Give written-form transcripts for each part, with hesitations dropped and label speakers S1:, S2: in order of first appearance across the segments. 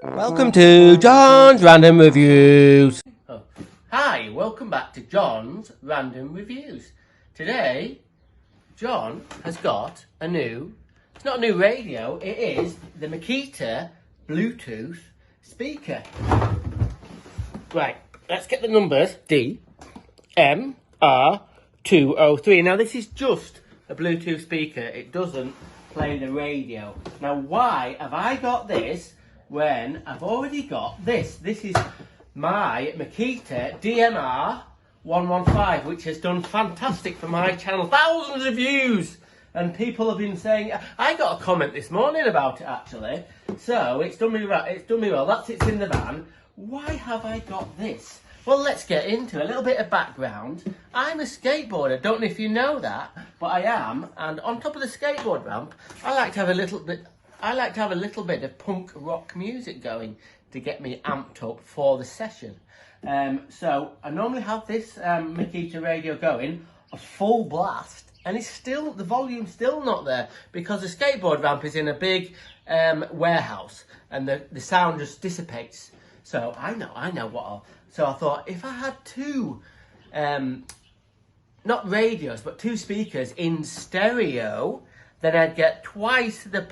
S1: Welcome to John's Random Reviews. Oh. Hi, welcome back to John's Random Reviews. Today, John has got it's not a new radio, it is the Makita Bluetooth speaker. Right, let's get the numbers. DMR203. Now this is just a Bluetooth speaker, it doesn't play the radio. Now why have I got this when I've already got this? This is my Makita DMR115, which has done fantastic for my channel, thousands of views, and people have been saying, I got a comment this morning about it actually, so it's done me well, it's in the van. Why have I got this? Well, let's get into a little bit of background. I'm a skateboarder, don't know if you know that, but I am, and on top of the skateboard ramp, I like to have a little bit of punk rock music going to get me amped up for the session. So I normally have this Makita radio going a full blast, and the volume's still not there because the skateboard ramp is in a big warehouse, and the sound just dissipates. So I know so I thought if I had two, not radios, but two speakers in stereo, then I'd get twice the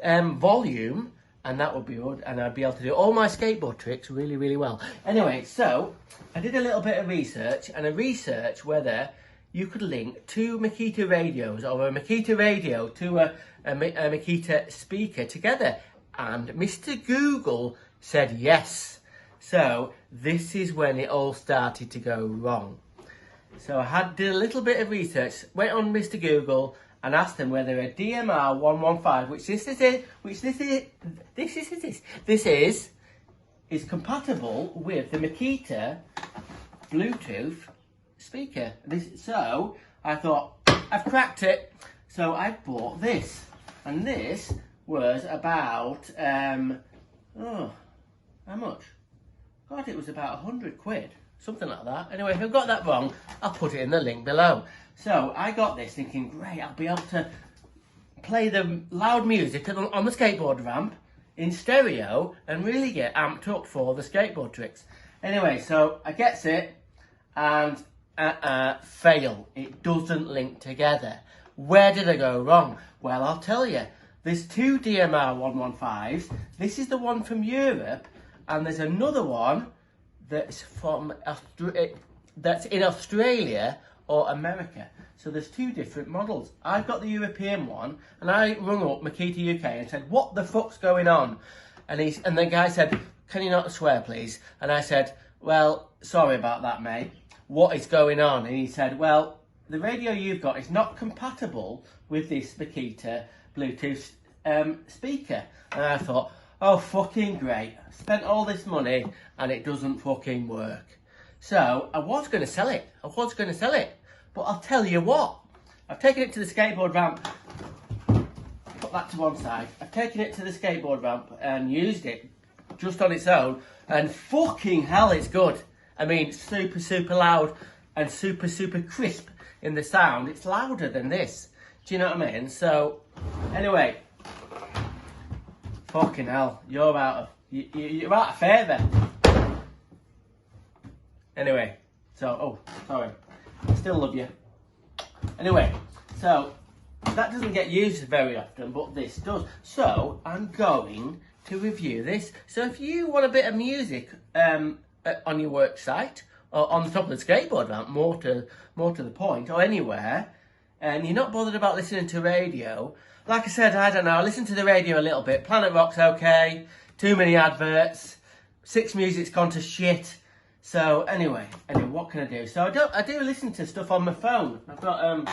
S1: volume, and that would be good, and I'd be able to do all my skateboard tricks really, really well. Anyway, so I did a little bit of research, and whether you could link two Makita radios or a Makita radio to a Makita speaker together, and Mr. Google said yes. So this is when it all started to go wrong. So I did a little bit of research, went on Mr. Google and asked them whether a DMR115, this is compatible with the Makita Bluetooth speaker. So I thought, I've cracked it. So I bought this, and this was about how much? God, it was about 100 quid, something like that. Anyway, if I've got that wrong, I'll put it in the link below. So I got this thinking, great, I'll be able to play the loud music on the skateboard ramp in stereo and really get amped up for the skateboard tricks. Anyway, so I gets it and fail. It doesn't link together. Where did I go wrong? Well, I'll tell you. There's two DMR115s. This is the one from Europe, and there's another one that's that's in Australia or America. So there's two different models. I've got the European one, and I rung up Makita UK and said, what the fuck's going on? And the guy said, can you not swear please? And I said, well, sorry about that, mate. What is going on? And he said, well, the radio you've got is not compatible with this Makita Bluetooth speaker. And I thought, oh, fucking great. I spent all this money and it doesn't fucking work. So I was going to sell it. But I'll tell you what. I've taken it to the skateboard ramp. Put that to one side. I've taken it to the skateboard ramp and used it just on its own. And fucking hell, it's good. I mean, super, super loud and super, super crisp in the sound. It's louder than this. Do you know what I mean? So, anyway. Fucking hell, you're out of favour. Anyway, so, sorry, I still love you. Anyway, so, that doesn't get used very often, but this does. So, I'm going to review this. So if you want a bit of music on your work site, or on the top of the skateboard ramp, more to the point, or anywhere, and you're not bothered about listening to radio, like I said, I don't know, I listen to the radio a little bit. Planet Rock's okay, too many adverts, 6 Music's gone to shit. So anyway, what can I do? So I do listen to stuff on my phone. I've got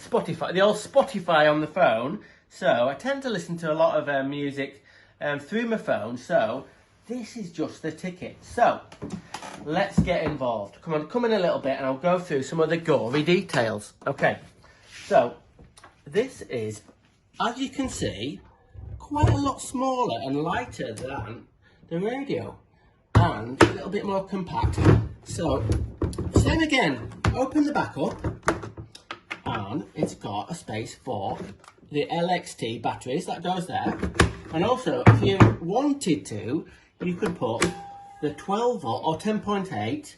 S1: Spotify, the old Spotify on the phone. So I tend to listen to a lot of music through my phone. So this is just the ticket. So let's get involved. Come in a little bit and I'll go through some of the gory details. Okay, so this is, as you can see, quite a lot smaller and lighter than the radio, and a little bit more compact. So, same again, open the back up, and it's got a space for the LXT batteries, that goes there. And also, if you wanted to, you could put the 12 volt or 10.8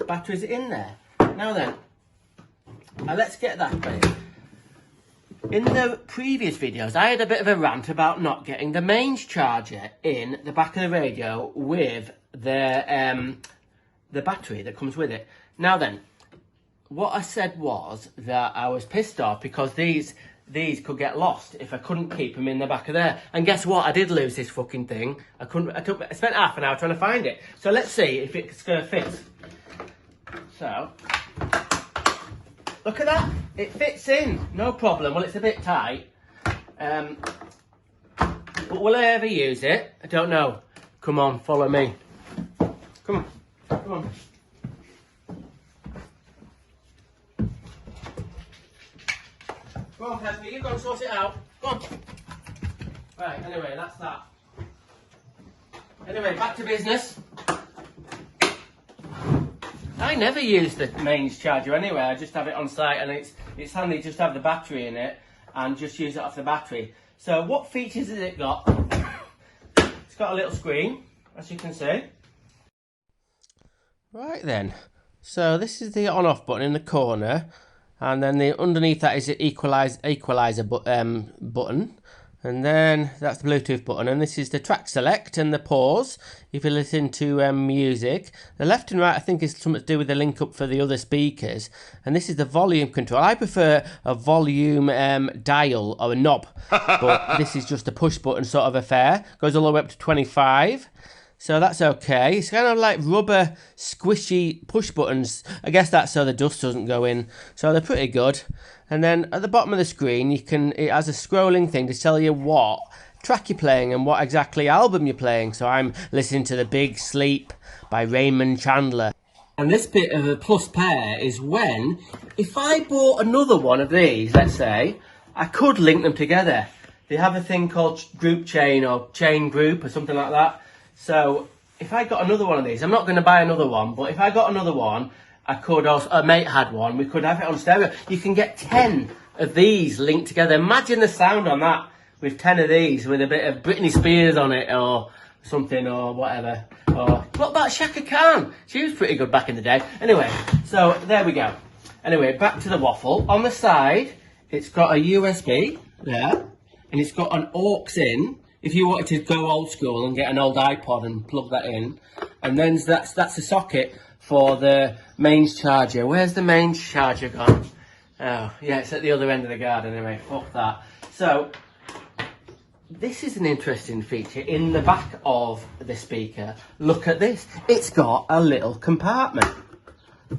S1: batteries in there. Now then, let's get that bit. In the previous videos, I had a bit of a rant about not getting the mains charger in the back of the radio with the battery that comes with it. Now then, what I said was that I was pissed off because these could get lost if I couldn't keep them in the back of there. And guess what? I did lose this fucking thing. I spent half an hour trying to find it. So let's see if it's going to fit. So, look at that. It fits in. No problem. Well, it's a bit tight. But will I ever use it? I don't know. Come on, follow me. Come on. Come on. Go on, Casper, you go and sort it out. Go on. Right, anyway, that's that. Anyway, back to business. I never use the mains charger anyway. I just have it on site, and it's handy just to have the battery in it and just use it off the battery. So what features has it got? It's got a little screen, as you can see. Right then, so this is the on-off button in the corner, and then underneath that is the equalizer button, and then that's the Bluetooth button, and this is the track select and the pause if you listen to music. The left and right I think is something to do with the link up for the other speakers, and this is the volume control. I prefer a volume dial or a knob, but this is just a push button sort of affair. Goes all the way up to 25. So that's okay. It's kind of like rubber, squishy push buttons. I guess that's so the dust doesn't go in. So they're pretty good. And then at the bottom of the screen, it has a scrolling thing to tell you what track you're playing and what exactly album you're playing. So I'm listening to The Big Sleep by Raymond Chandler. And this bit of a plus pair is when, if I bought another one of these, let's say, I could link them together. They have a thing called group chain or chain group or something like that. So if I got another one of these, I'm not going to buy another one, but if I got another one, I could also, a mate had one, we could have it on stereo. You can get 10 of these linked together. Imagine the sound on that with 10 of these with a bit of Britney Spears on it or something or whatever. Or what about Shaka Khan? She was pretty good back in the day. Anyway, so there we go. Anyway, back to the waffle. On the side, it's got a USB there, and it's got an aux in. If you wanted to go old school and get an old iPod and plug that in, and then that's the socket for the mains charger. Where's the mains charger gone? Oh, yeah, it's at the other end of the garden anyway. Fuck that. So, this is an interesting feature in the back of the speaker. Look at this. It's got a little compartment.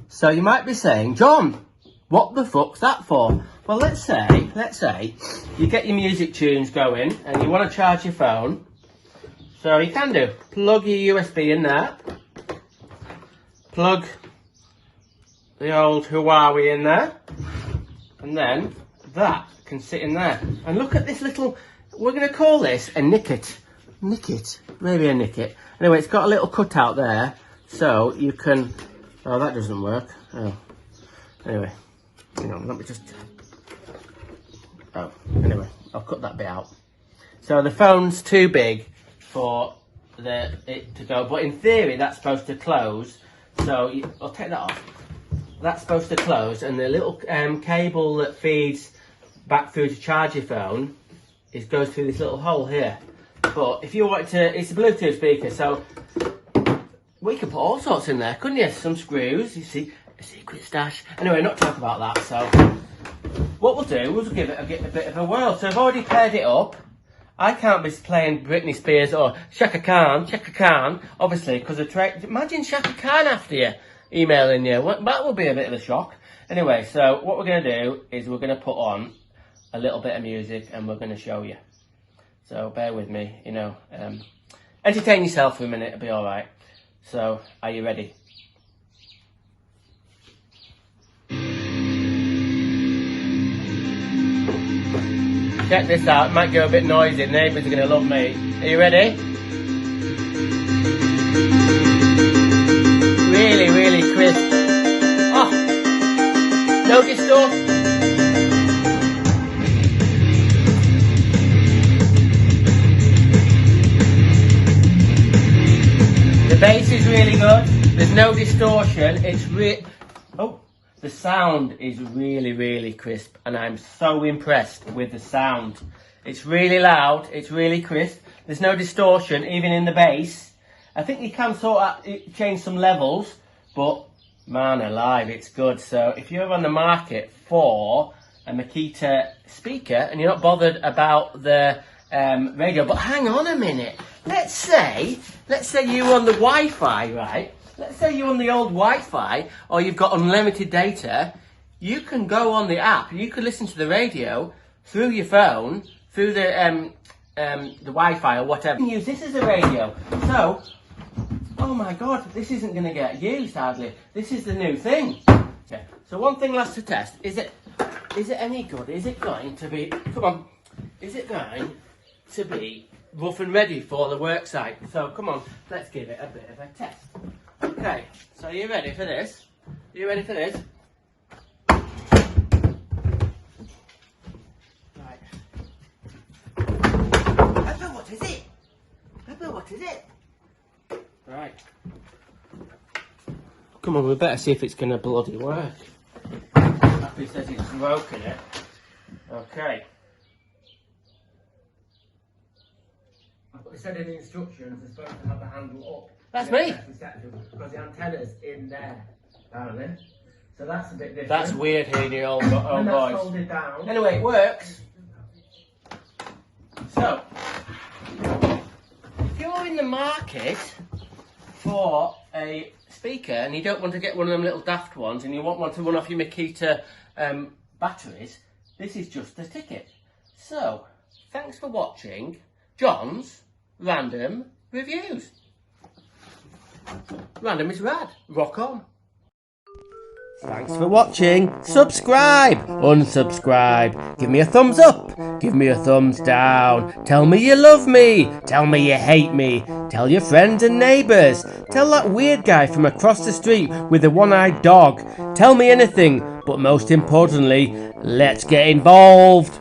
S1: So you might be saying, John, what the fuck's that for? Well, let's say you get your music tunes going and you want to charge your phone. So you can do. Plug your USB in there. Plug the old Huawei in there. And then that can sit in there. And look at this little, we're going to call this a nicket. Nicket. Maybe a nicket. Anyway, it's got a little cutout there. So you can, oh, that doesn't work. Oh. Anyway, hang on, let me just... Oh, anyway, I'll cut that bit out. So the phone's too big for it to go, but in theory that's supposed to close. So I'll take that off. That's supposed to close, and the little cable that feeds back through to charge your phone goes through this little hole here. But if you want to, it's a Bluetooth speaker, so we could put all sorts in there, couldn't you? Some screws, you see, a secret stash. Anyway, not talk about that. So what we'll do, we'll give it a bit of a whirl. So I've already paired it up. I can't be playing Britney Spears or Shaka Khan, obviously, because imagine Shaka Khan after you, emailing you. That will be a bit of a shock. Anyway, so what we're going to do is we're going to put on a little bit of music and we're going to show you. So bear with me, you know. Entertain yourself for a minute, it'll be alright. So, are you ready? Check this out, it might go a bit noisy, neighbours are going to love me. Are you ready? Really, really crisp. Oh, no distortion. bass is really good. There's no distortion. It's the sound is really, really crisp, and I'm so impressed with the sound. It's really loud. It's really crisp. There's no distortion, even in the bass. I think you can sort of change some levels, but man alive, it's good. So if you're on the market for a Makita speaker and you're not bothered about the radio, but hang on a minute. Let's say you're on the Wi-Fi, right? Let's say you're on the old Wi-Fi, or you've got unlimited data. You can go on the app. You can listen to the radio through your phone, through the Wi-Fi or whatever. You can use this as a radio. So, oh my God, this isn't going to get used hardly. This is the new thing. Okay. So one thing left to test. Is it any good? Is it going to be? Come on. Is it going to be rough and ready for the work site? So come on, let's give it a bit of a test. Okay, so are you ready for this? Are you ready for this? Right. Pepper, what is it? Pepper, what is it? Right. Come on, we better see if it's going to bloody work. Happy says he's broken it. Okay. It said in the instructions they're supposed to have the handle up. That's me! Because the antenna's in there, apparently. So that's a bit different. That's weird hearing your old voice. Hold it down. Anyway, it works. So, if you're in the market for a speaker and you don't want to get one of them little daft ones and you want one to run off your Makita batteries, this is just the ticket. So, thanks for watching John's Random Reviews. Random is rad. Rock on. Thanks for watching. Subscribe. Unsubscribe. Give me a thumbs up. Give me a thumbs down. Tell me you love me. Tell me you hate me. Tell your friends and neighbours. Tell that weird guy from across the street with the one-eyed dog. Tell me anything. But most importantly, let's get involved.